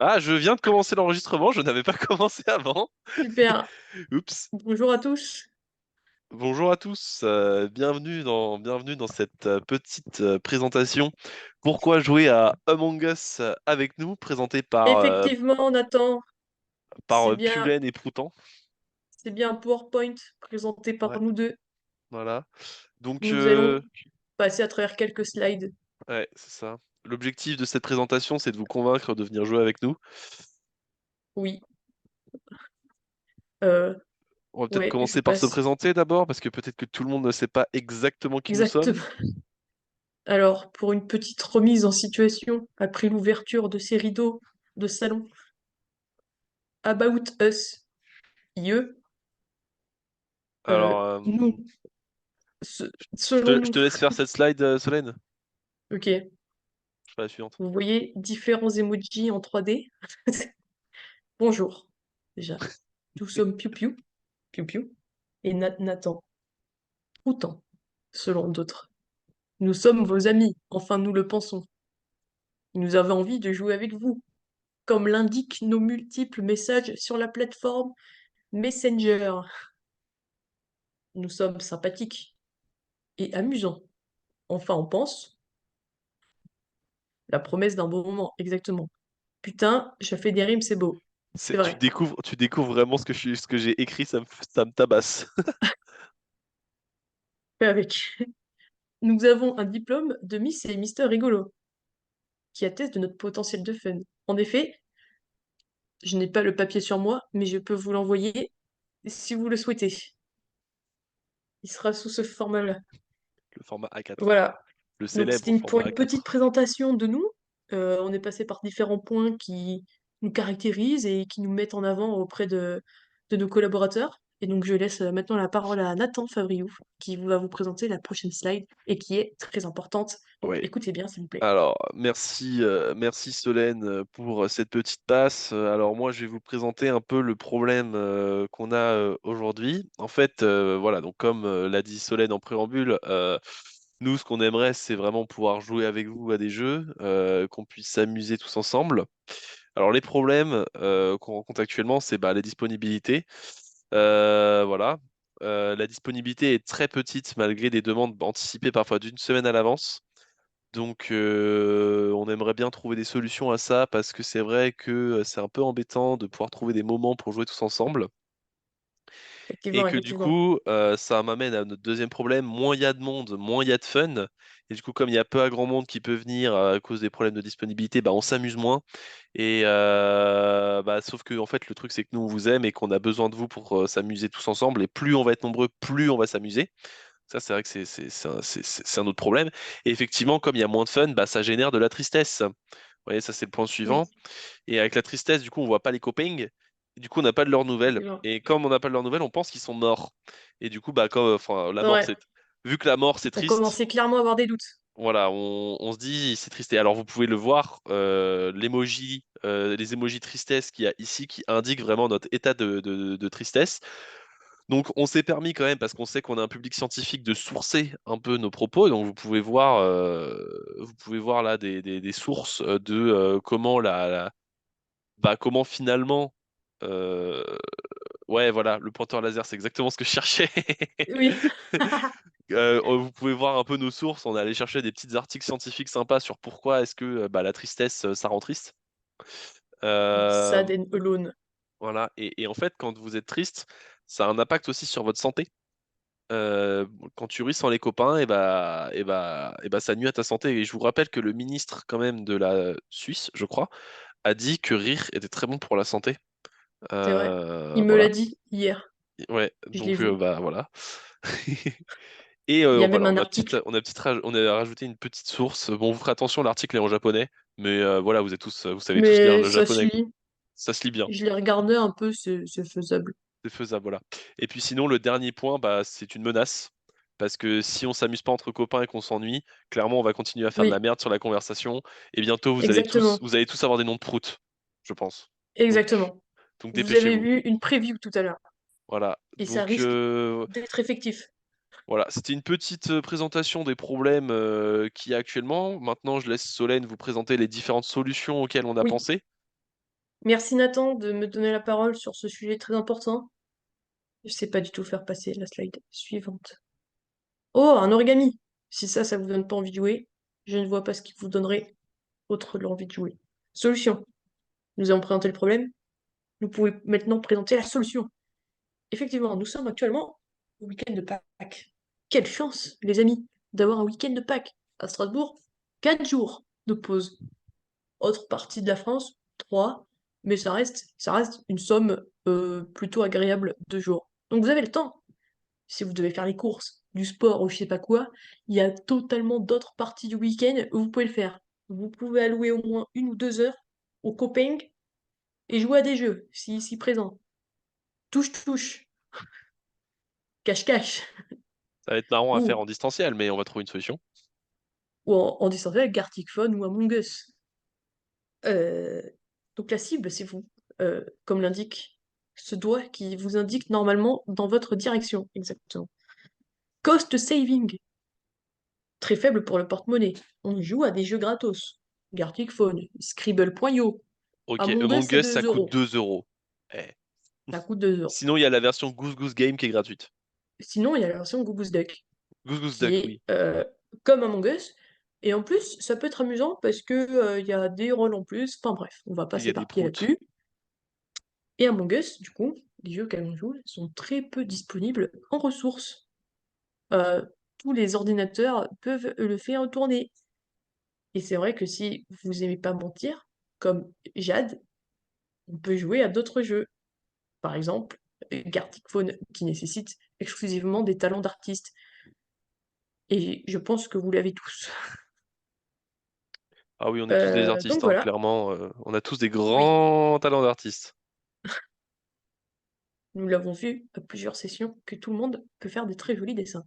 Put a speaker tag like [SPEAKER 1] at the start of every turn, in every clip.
[SPEAKER 1] Ah, je viens de commencer l'enregistrement, je n'avais pas commencé avant.
[SPEAKER 2] Super.
[SPEAKER 1] Oups.
[SPEAKER 2] Bonjour à tous.
[SPEAKER 1] Bonjour à tous, bienvenue dans cette petite présentation. Pourquoi jouer à Among Us avec nous, présenté
[SPEAKER 2] Effectivement, Nathan, c'est
[SPEAKER 1] par
[SPEAKER 2] bien,
[SPEAKER 1] Pulen et Proutan.
[SPEAKER 2] c'est bien un PowerPoint présenté
[SPEAKER 1] Ouais,
[SPEAKER 2] par nous deux.
[SPEAKER 1] voilà. Donc,
[SPEAKER 2] Nous allons passer à travers quelques slides.
[SPEAKER 1] ouais, c'est ça. L'objectif de cette présentation, c'est de vous convaincre de venir jouer avec nous.
[SPEAKER 2] Oui. Euh,
[SPEAKER 1] On va peut-être
[SPEAKER 2] ouais, je
[SPEAKER 1] commencer par se
[SPEAKER 2] passe.
[SPEAKER 1] présenter d'abord, parce que peut-être que tout le monde ne sait pas exactement qui nous sommes.
[SPEAKER 2] Exactement. Alors, pour une petite remise en situation, après l'ouverture de ces rideaux de salon, About Us, IE,
[SPEAKER 1] Alors,
[SPEAKER 2] nous,
[SPEAKER 1] je
[SPEAKER 2] selon
[SPEAKER 1] te, je
[SPEAKER 2] nous,
[SPEAKER 1] te laisse faire cette slide, Solène.
[SPEAKER 2] ok,
[SPEAKER 1] Je ferai la suivante.
[SPEAKER 2] vous voyez différents emojis en 3D. Bonjour, déjà. Nous sommes Piu Piu, Piu Piu, et Nathan. Autant, selon d'autres. Nous sommes vos amis, enfin nous le pensons. Nous avons envie de jouer avec vous, comme l'indiquent nos multiples messages sur la plateforme Messenger. Nous sommes sympathiques et amusants. Enfin, on pense. La promesse d'un bon moment, exactement. Putain, je fais des rimes, c'est beau. C'est
[SPEAKER 1] Tu
[SPEAKER 2] vrai.
[SPEAKER 1] découvres vraiment ce que j'ai écrit, ça me tabasse.
[SPEAKER 2] Fais avec. Nous avons un diplôme de Miss et Mister Rigolo, qui atteste de notre potentiel de fun. En effet, je n'ai pas le papier sur moi, mais je peux vous l'envoyer si vous le souhaitez. Il sera sous ce format-là.
[SPEAKER 1] Le format A4.
[SPEAKER 2] Voilà.
[SPEAKER 1] Le
[SPEAKER 2] Donc
[SPEAKER 1] célèbre
[SPEAKER 2] c'était pour
[SPEAKER 1] format
[SPEAKER 2] une petite
[SPEAKER 1] A4.
[SPEAKER 2] présentation de nous. On est passé par différents points qui nous caractérisent et qui nous mettent en avant auprès de nos collaborateurs. Et donc je laisse maintenant la parole à Nathan Fabriou, qui va vous présenter la prochaine slide et qui est très importante. Donc
[SPEAKER 1] Ouais.
[SPEAKER 2] écoutez bien, s'il vous plaît.
[SPEAKER 1] Alors, merci Solène pour cette petite passe. Alors moi, je vais vous présenter un peu le problème qu'on a aujourd'hui. En fait, voilà, donc comme l'a dit Solène en préambule, nous, ce qu'on aimerait, c'est vraiment pouvoir jouer avec vous à des jeux, qu'on puisse s'amuser tous ensemble. Alors les problèmes qu'on rencontre actuellement, c'est bah, les disponibilités. Voilà. La disponibilité est très petite malgré des demandes anticipées parfois d'une semaine à l'avance. Donc on aimerait bien trouver des solutions à ça parce que c'est vrai que c'est un peu embêtant de pouvoir trouver des moments pour jouer tous ensemble. Et
[SPEAKER 2] Effectivement,
[SPEAKER 1] que du
[SPEAKER 2] effectivement.
[SPEAKER 1] coup, ça m'amène à notre deuxième problème. Moins il y a de monde, moins il y a de fun. Et du coup, comme il y a peu à grand monde qui peut venir à cause des problèmes de disponibilité, bah, on s'amuse moins. Et bah, sauf que en fait, le truc, c'est que nous, on vous aime et qu'on a besoin de vous pour s'amuser tous ensemble. Et plus on va être nombreux, plus on va s'amuser. Ça, c'est vrai que c'est un autre problème. Et effectivement, comme il y a moins de fun, bah, ça génère de la tristesse. Vous voyez, ça, c'est le point suivant.
[SPEAKER 2] Oui,
[SPEAKER 1] Et avec la tristesse, du coup, on voit pas les copains. Et du coup, on n'a pas de leurs nouvelles.
[SPEAKER 2] effectivement.
[SPEAKER 1] Et comme on n'a pas de leurs nouvelles, on pense qu'ils sont morts. Et du coup, bah, comme, enfin, la mort,
[SPEAKER 2] Ouais,
[SPEAKER 1] c'est... Vu que la mort, c'est
[SPEAKER 2] on
[SPEAKER 1] triste,
[SPEAKER 2] commençait clairement à avoir des doutes.
[SPEAKER 1] voilà, on se dit, c'est triste. Et alors, vous pouvez le voir, l'emoji, les emojis tristesse qu'il y a ici qui indiquent vraiment notre état de tristesse. Donc, on s'est permis quand même, parce qu'on sait qu'on a un public scientifique, de sourcer un peu nos propos. Donc, vous pouvez voir là des sources de comment comment finalement, euh, ouais, voilà, le pointeur laser, c'est exactement ce que je cherchais.
[SPEAKER 2] Oui.
[SPEAKER 1] Vous pouvez voir un peu nos sources. On est allé chercher des petits articles scientifiques sympas sur pourquoi est-ce que bah, la tristesse, ça rend triste. Euh,
[SPEAKER 2] Sad and alone.
[SPEAKER 1] voilà. Et en fait, quand vous êtes triste, ça a un impact aussi sur votre santé. Quand tu ris sans les copains, ça nuit à ta santé. Et je vous rappelle que le ministre, quand même, de la Suisse, je crois, a dit que rire était très bon pour la santé.
[SPEAKER 2] C'est vrai. Il me l'a
[SPEAKER 1] Voilà.
[SPEAKER 2] dit hier.
[SPEAKER 1] Ouais,
[SPEAKER 2] Je l'ai
[SPEAKER 1] donc
[SPEAKER 2] vu.
[SPEAKER 1] bah voilà. Et
[SPEAKER 2] Il y a même
[SPEAKER 1] voilà,
[SPEAKER 2] un article.
[SPEAKER 1] on a rajouté une petite source. Bon, vous ferez attention, l'article est en japonais, mais voilà, vous savez tous lire
[SPEAKER 2] Mais
[SPEAKER 1] le
[SPEAKER 2] ça se
[SPEAKER 1] japonais.
[SPEAKER 2] lit.
[SPEAKER 1] Ça se lit bien,
[SPEAKER 2] Je l'ai regardé un peu, c'est faisable.
[SPEAKER 1] c'est faisable, voilà. Et puis sinon, le dernier point, bah, c'est une menace. Parce que si on s'amuse pas entre copains et qu'on s'ennuie, clairement, on va continuer à faire de la
[SPEAKER 2] Oui,
[SPEAKER 1] merde sur la conversation. Et bientôt,
[SPEAKER 2] exactement.
[SPEAKER 1] vous allez tous avoir des noms de proutes, je pense. Donc,
[SPEAKER 2] Exactement.
[SPEAKER 1] donc
[SPEAKER 2] Vous avez
[SPEAKER 1] dépêchez-vous.
[SPEAKER 2] vu une preview tout à l'heure.
[SPEAKER 1] Voilà.
[SPEAKER 2] Et ça
[SPEAKER 1] Donc,
[SPEAKER 2] risque d'être effectif.
[SPEAKER 1] voilà, c'était une petite présentation des problèmes qu'il y a actuellement. Maintenant, je laisse Solène vous présenter les différentes solutions auxquelles on a
[SPEAKER 2] Oui.
[SPEAKER 1] pensé.
[SPEAKER 2] Merci Nathan de me donner la parole sur ce sujet très important. Je sais pas du tout faire passer la slide suivante. Oh, un origami! Si ça vous donne pas envie de jouer, je ne vois pas ce qui vous donnerait autre l'envie de jouer. Solution. Nous avons présenté le problème. Nous pouvons maintenant présenter la solution. Effectivement, nous sommes actuellement au week-end de Pâques. Quelle chance, les amis, d'avoir un week-end de Pâques à Strasbourg. 4 jours de pause. Autre partie de la France, 3, mais ça reste une somme plutôt agréable de jours. Donc vous avez le temps. Si vous devez faire les courses, du sport ou je sais pas quoi, il y a totalement d'autres parties du week-end où vous pouvez le faire. Vous pouvez allouer au moins 1 ou 2 heures au coping et jouer à des jeux, si ici présent. Touche-touche, cache-cache,
[SPEAKER 1] Ça va être marrant à faire
[SPEAKER 2] ou,
[SPEAKER 1] en distanciel, mais on va trouver une solution.
[SPEAKER 2] ou en distanciel, Gartic Phone ou Among Us. Euh, donc la cible, c'est vous, comme l'indique ce doigt qui vous indique normalement dans votre direction, exactement. Cost saving, très faible pour le porte-monnaie. On joue à des jeux gratos. Gartic Phone, Scribble.io,
[SPEAKER 1] Ok,
[SPEAKER 2] Among
[SPEAKER 1] Among
[SPEAKER 2] Us à
[SPEAKER 1] Us,
[SPEAKER 2] 2
[SPEAKER 1] ça coûte
[SPEAKER 2] euros.
[SPEAKER 1] 2 euros. Eh.
[SPEAKER 2] Ça coûte 2 euros.
[SPEAKER 1] Sinon, il y a la version Goose Goose Game qui est gratuite.
[SPEAKER 2] Sinon, il y a la version Goose Duck,
[SPEAKER 1] Goose Goose
[SPEAKER 2] qui
[SPEAKER 1] Duck,
[SPEAKER 2] est
[SPEAKER 1] oui.
[SPEAKER 2] comme Among Us. Et en plus, ça peut être amusant parce que il y a des rôles en plus. Enfin bref, on va pas
[SPEAKER 1] Il y a des
[SPEAKER 2] s'éparpiller
[SPEAKER 1] proutes.
[SPEAKER 2] là-dessus. Et Among Us, du coup, les jeux auxquels on joue sont très peu disponibles en ressources. Euh, Tous les ordinateurs peuvent le faire tourner. Et c'est vrai que si vous aimez pas mentir, comme Jade, on peut jouer à d'autres jeux. Par exemple, Gartic Phone, qui nécessite exclusivement des talents d'artiste. Et je pense que vous l'avez tous.
[SPEAKER 1] Ah oui, on est tous des
[SPEAKER 2] Donc
[SPEAKER 1] artistes, hein,
[SPEAKER 2] voilà,
[SPEAKER 1] clairement. On a tous des
[SPEAKER 2] oui,
[SPEAKER 1] grands talents d'artistes.
[SPEAKER 2] nous l'avons vu à plusieurs sessions que tout le monde peut faire de très jolis dessins.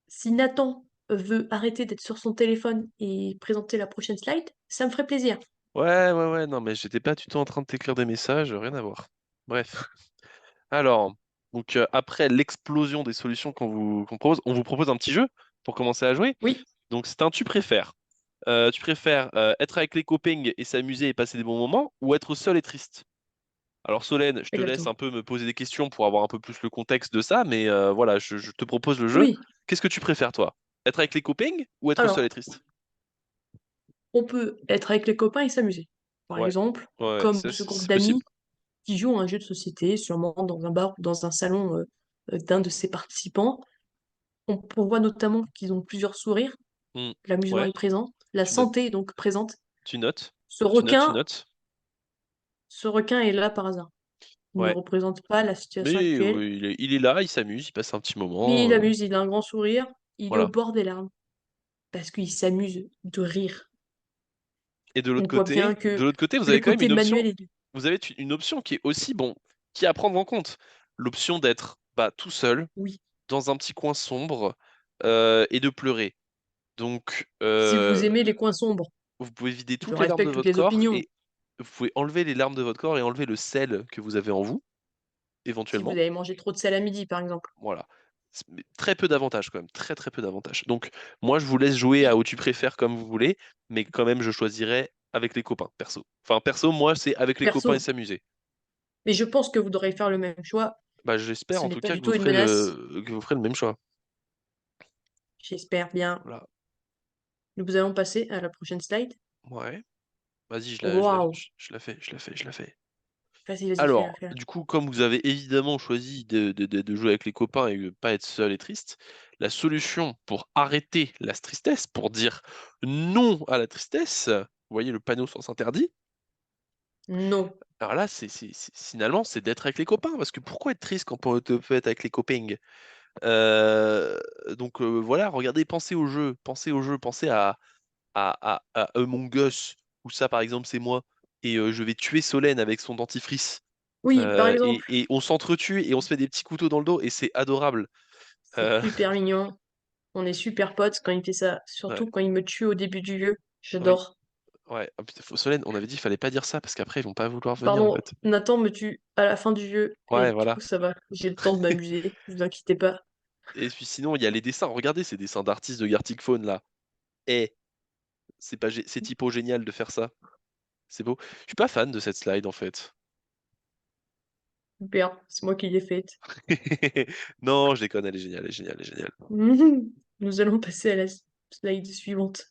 [SPEAKER 2] Si Nathan veut arrêter d'être sur son téléphone et présenter la prochaine slide, ça me ferait plaisir.
[SPEAKER 1] Ouais, non, mais j'étais pas du tout en train de t'écrire des messages, rien à voir. Bref. Alors, donc après l'explosion des solutions qu'on propose, on vous propose un petit jeu pour commencer à jouer.
[SPEAKER 2] Oui,
[SPEAKER 1] Donc c'est un tu préfères. Tu préfères être avec les copains et s'amuser et passer des bons moments ou être seul et triste? Alors Solène, je te laisse un
[SPEAKER 2] exactement.
[SPEAKER 1] peu me poser des questions pour avoir un peu plus le contexte de ça, mais voilà, je te propose le jeu.
[SPEAKER 2] Oui,
[SPEAKER 1] Qu'est-ce que tu préfères toi? Être avec les copains ou être seul et
[SPEAKER 2] alors,
[SPEAKER 1] triste?
[SPEAKER 2] on peut être avec les copains et s'amuser. Par
[SPEAKER 1] Ouais,
[SPEAKER 2] exemple,
[SPEAKER 1] ouais,
[SPEAKER 2] comme
[SPEAKER 1] ça,
[SPEAKER 2] ce groupe
[SPEAKER 1] c'est possible.
[SPEAKER 2] d'amis qui joue à un jeu de société, sûrement dans un bar ou dans un salon d'un de ses participants. On voit notamment qu'ils ont plusieurs sourires,
[SPEAKER 1] Hmm.
[SPEAKER 2] l'amusement
[SPEAKER 1] Ouais,
[SPEAKER 2] est présent, la
[SPEAKER 1] tu notes,
[SPEAKER 2] santé est donc présente.
[SPEAKER 1] tu notes,
[SPEAKER 2] Ce
[SPEAKER 1] tu
[SPEAKER 2] requin,
[SPEAKER 1] notes.
[SPEAKER 2] ce requin est là par hasard. Il ne
[SPEAKER 1] Ouais.
[SPEAKER 2] représente pas la situation
[SPEAKER 1] Mais
[SPEAKER 2] actuelle,
[SPEAKER 1] il est là, il s'amuse, il passe un petit
[SPEAKER 2] mais
[SPEAKER 1] moment.
[SPEAKER 2] il amuse, il a un grand sourire, il est au
[SPEAKER 1] Voilà.
[SPEAKER 2] bord des larmes, parce qu'il s'amuse de rire.
[SPEAKER 1] Et
[SPEAKER 2] On voit bien
[SPEAKER 1] de
[SPEAKER 2] que
[SPEAKER 1] l'autre côté, vous
[SPEAKER 2] le
[SPEAKER 1] avez quand même
[SPEAKER 2] côté
[SPEAKER 1] une option.
[SPEAKER 2] manuel est...
[SPEAKER 1] Vous avez une option qui est aussi bon, qui est à prendre en compte. L'option d'être bah, tout seul
[SPEAKER 2] Oui,
[SPEAKER 1] dans un petit coin sombre et de pleurer. Donc,
[SPEAKER 2] si vous aimez les coins sombres,
[SPEAKER 1] vous pouvez vider
[SPEAKER 2] je
[SPEAKER 1] toutes les larmes de
[SPEAKER 2] respecte toutes
[SPEAKER 1] votre
[SPEAKER 2] les
[SPEAKER 1] corps
[SPEAKER 2] opinions.
[SPEAKER 1] et vous pouvez enlever les larmes de votre corps et enlever le sel que vous avez en vous,
[SPEAKER 2] Si vous
[SPEAKER 1] éventuellement.
[SPEAKER 2] avez mangé trop de sel à midi, par exemple.
[SPEAKER 1] Voilà. Mais très peu d'avantages quand même, très peu d'avantages. Donc, moi, je vous laisse jouer à où tu préfères comme vous voulez, mais quand même, je choisirais avec les copains, perso. Enfin, perso, moi, c'est avec les copains et
[SPEAKER 2] Perso.
[SPEAKER 1] s'amuser.
[SPEAKER 2] Mais je pense que vous devrez faire le même choix.
[SPEAKER 1] Bah, j'espère
[SPEAKER 2] Ce
[SPEAKER 1] en
[SPEAKER 2] n'est
[SPEAKER 1] tout
[SPEAKER 2] pas
[SPEAKER 1] cas
[SPEAKER 2] du tout une menace.
[SPEAKER 1] que vous ferez le même choix.
[SPEAKER 2] J'espère bien.
[SPEAKER 1] Voilà.
[SPEAKER 2] Nous allons passer à la prochaine slide.
[SPEAKER 1] Ouais. Vas-y,
[SPEAKER 2] Waouh.
[SPEAKER 1] je la fais.
[SPEAKER 2] Vas-y, fais-la,
[SPEAKER 1] Alors,
[SPEAKER 2] fais-la.
[SPEAKER 1] du coup, comme vous avez évidemment choisi de jouer avec les copains et de pas être seul et triste, la solution pour arrêter la tristesse, pour dire non à la tristesse, vous voyez le panneau sens interdit,
[SPEAKER 2] Non.
[SPEAKER 1] alors là, finalement, c'est d'être avec les copains. Parce que pourquoi être triste quand on peut être avec les copains? Euh, donc voilà, regardez, pensez à Among Us, où ça, par exemple, c'est moi, et je vais tuer Solène avec son dentifrice.
[SPEAKER 2] Oui, par exemple,
[SPEAKER 1] Et on s'entretue et on se fait des petits couteaux dans le dos, et c'est adorable.
[SPEAKER 2] c'est
[SPEAKER 1] Euh,
[SPEAKER 2] super mignon. On est super potes quand il fait ça.
[SPEAKER 1] ouais,
[SPEAKER 2] Surtout quand il me tue au début du jeu.
[SPEAKER 1] oui,
[SPEAKER 2] J'adore.
[SPEAKER 1] ouais. Ah, putain, Solène, on avait dit qu'il fallait pas dire ça, parce qu'après, ils vont pas vouloir venir, en
[SPEAKER 2] Pardon,
[SPEAKER 1] fait.
[SPEAKER 2] Nathan me tue à la fin du jeu.
[SPEAKER 1] Ouais,
[SPEAKER 2] Et du coup,
[SPEAKER 1] voilà.
[SPEAKER 2] ça va. J'ai le temps de m'amuser. Ne vous inquiétez pas.
[SPEAKER 1] Et puis sinon, il y a les dessins. Regardez ces dessins d'artistes de Gartic Phone, là. Eh, c'est pas, c'est typo génial de faire ça. C'est beau. Je suis pas fan de cette slide en fait.
[SPEAKER 2] Super, c'est moi qui l'ai faite.
[SPEAKER 1] Non, je déconne, elle est géniale, elle est géniale, elle est géniale.
[SPEAKER 2] Nous allons passer à la slide suivante.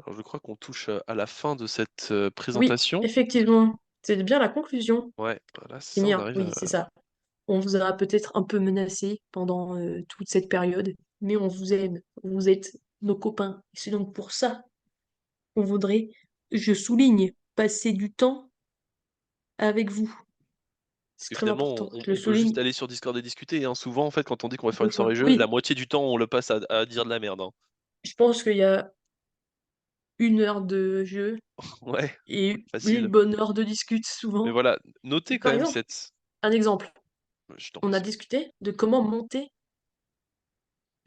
[SPEAKER 1] Alors, je crois qu'on touche à la fin de cette
[SPEAKER 2] Oui,
[SPEAKER 1] présentation.
[SPEAKER 2] effectivement, c'est bien la conclusion.
[SPEAKER 1] Ouais, voilà, c'est ça, on
[SPEAKER 2] Finir,
[SPEAKER 1] arrive
[SPEAKER 2] oui,
[SPEAKER 1] à...
[SPEAKER 2] c'est ça. On vous a peut-être un peu menacé pendant toute cette période, mais on vous aime. Vous êtes nos copains. C'est donc pour ça qu'on voudrait, je souligne, passer du temps avec vous.
[SPEAKER 1] Parce
[SPEAKER 2] C'est
[SPEAKER 1] que
[SPEAKER 2] très
[SPEAKER 1] finalement,
[SPEAKER 2] important. Je le
[SPEAKER 1] on peut juste
[SPEAKER 2] souligne
[SPEAKER 1] aller sur Discord et discuter, hein. Souvent, en fait, quand on dit qu'on va faire une soirée
[SPEAKER 2] complètement.
[SPEAKER 1] jeu, la
[SPEAKER 2] Oui,
[SPEAKER 1] moitié du temps, on le passe à dire de la merde, hein.
[SPEAKER 2] je pense qu'il y a 1 heure de jeu
[SPEAKER 1] Ouais,
[SPEAKER 2] et une
[SPEAKER 1] facile.
[SPEAKER 2] bonne heure de discute
[SPEAKER 1] Mais
[SPEAKER 2] souvent.
[SPEAKER 1] voilà, notez quand
[SPEAKER 2] Par
[SPEAKER 1] même
[SPEAKER 2] exemple,
[SPEAKER 1] cette...
[SPEAKER 2] un exemple.
[SPEAKER 1] Je t'en
[SPEAKER 2] On a
[SPEAKER 1] prie.
[SPEAKER 2] discuté de comment monter,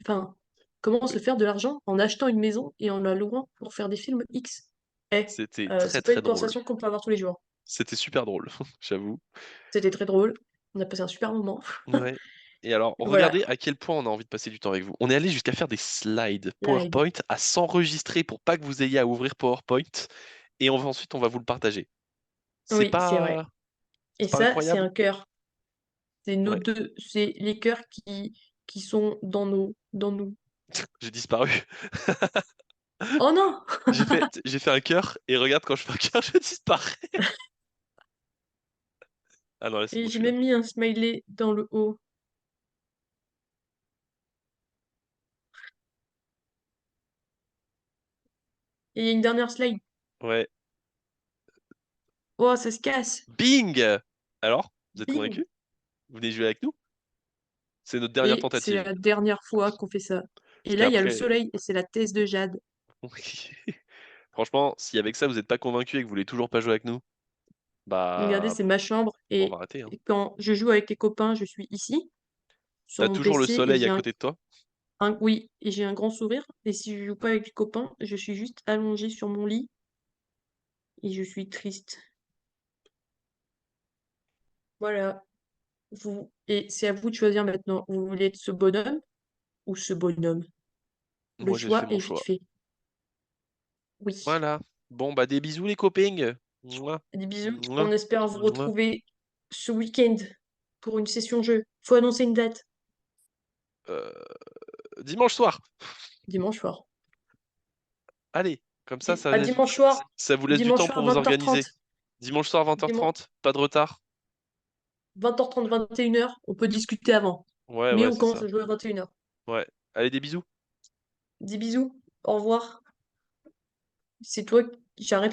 [SPEAKER 2] enfin, comment se faire de l'argent en achetant une maison et en la louant pour faire des films X. Eh,
[SPEAKER 1] C'était très
[SPEAKER 2] c'est pas
[SPEAKER 1] très
[SPEAKER 2] une
[SPEAKER 1] drôle.
[SPEAKER 2] conversation qu'on peut avoir tous les jours.
[SPEAKER 1] C'était super drôle, j'avoue.
[SPEAKER 2] C'était très drôle. On a passé un super moment.
[SPEAKER 1] Ouais. Et alors,
[SPEAKER 2] Voilà.
[SPEAKER 1] regardez à quel point on a envie de passer du temps avec vous. On est allé jusqu'à faire des slides
[SPEAKER 2] Slide.
[SPEAKER 1] PowerPoint, à s'enregistrer pour pas que vous ayez à ouvrir PowerPoint. Et ensuite, on va vous le partager. C'est
[SPEAKER 2] Oui, c'est vrai.
[SPEAKER 1] pas...
[SPEAKER 2] Et
[SPEAKER 1] C'est pas
[SPEAKER 2] ça, c'est
[SPEAKER 1] incroyable?
[SPEAKER 2] un cœur. C'est nos
[SPEAKER 1] Ouais,
[SPEAKER 2] deux, c'est les cœurs qui sont dans nous.
[SPEAKER 1] j'ai disparu.
[SPEAKER 2] Oh non!
[SPEAKER 1] J'ai fait un cœur, et regarde, quand je fais un cœur, je disparais. Ah non, là, c'est
[SPEAKER 2] Et
[SPEAKER 1] bon, je
[SPEAKER 2] j'ai
[SPEAKER 1] suis là.
[SPEAKER 2] même mis un smiley dans le haut. Et il y a une dernière slide.
[SPEAKER 1] Ouais.
[SPEAKER 2] Oh, ça se casse.
[SPEAKER 1] Bing! Alors, vous êtes
[SPEAKER 2] Bing!
[SPEAKER 1] convaincus? Vous venez jouer avec nous? C'est notre dernière
[SPEAKER 2] Et c'est
[SPEAKER 1] tentative.
[SPEAKER 2] la dernière fois qu'on fait ça.
[SPEAKER 1] Parce
[SPEAKER 2] Et là, il y a le
[SPEAKER 1] qu'après...
[SPEAKER 2] soleil et c'est la thèse de Jade.
[SPEAKER 1] Franchement, si avec ça, vous n'êtes pas convaincu et que vous voulez toujours pas jouer avec nous,
[SPEAKER 2] Regardez,
[SPEAKER 1] bah,
[SPEAKER 2] c'est ma chambre.
[SPEAKER 1] on va arrêter, hein.
[SPEAKER 2] Et quand je joue avec les copains, je suis ici, sur
[SPEAKER 1] T'as
[SPEAKER 2] mon
[SPEAKER 1] toujours le
[SPEAKER 2] PC, et
[SPEAKER 1] soleil
[SPEAKER 2] j'ai
[SPEAKER 1] à côté de toi?
[SPEAKER 2] oui, et j'ai un grand sourire. Et si je joue pas avec les copains, je suis juste allongée sur mon lit et je suis triste. Voilà. Et c'est à vous de choisir maintenant. Vous voulez être ce bonhomme ou ce bonhomme? Le
[SPEAKER 1] Moi, j'ai fait
[SPEAKER 2] choix
[SPEAKER 1] mon
[SPEAKER 2] est vite
[SPEAKER 1] choix.
[SPEAKER 2] fait. Oui.
[SPEAKER 1] Voilà. Bon, bah, des bisous, les copains. Mouah.
[SPEAKER 2] Des bisous.
[SPEAKER 1] Mouah.
[SPEAKER 2] On espère vous
[SPEAKER 1] Mouah.
[SPEAKER 2] retrouver ce week-end pour une session jeu. Faut annoncer une date.
[SPEAKER 1] Euh, Dimanche soir.
[SPEAKER 2] Dimanche soir.
[SPEAKER 1] Allez, comme ça,
[SPEAKER 2] À dimanche soir.
[SPEAKER 1] ça vous laisse du
[SPEAKER 2] Dimanche
[SPEAKER 1] temps pour
[SPEAKER 2] soir,
[SPEAKER 1] vous
[SPEAKER 2] 20h30.
[SPEAKER 1] organiser. Dimanche soir,
[SPEAKER 2] Dimanche
[SPEAKER 1] 20h30, pas de retard.
[SPEAKER 2] 20h30, 21h. On peut discuter avant.
[SPEAKER 1] Ouais,
[SPEAKER 2] Mais
[SPEAKER 1] ouais,
[SPEAKER 2] on
[SPEAKER 1] c'est
[SPEAKER 2] commence
[SPEAKER 1] ça.
[SPEAKER 2] à jouer à 21h.
[SPEAKER 1] Ouais. Allez, des bisous.
[SPEAKER 2] Dis bisous. Au revoir. C'est toi qui j'arrête.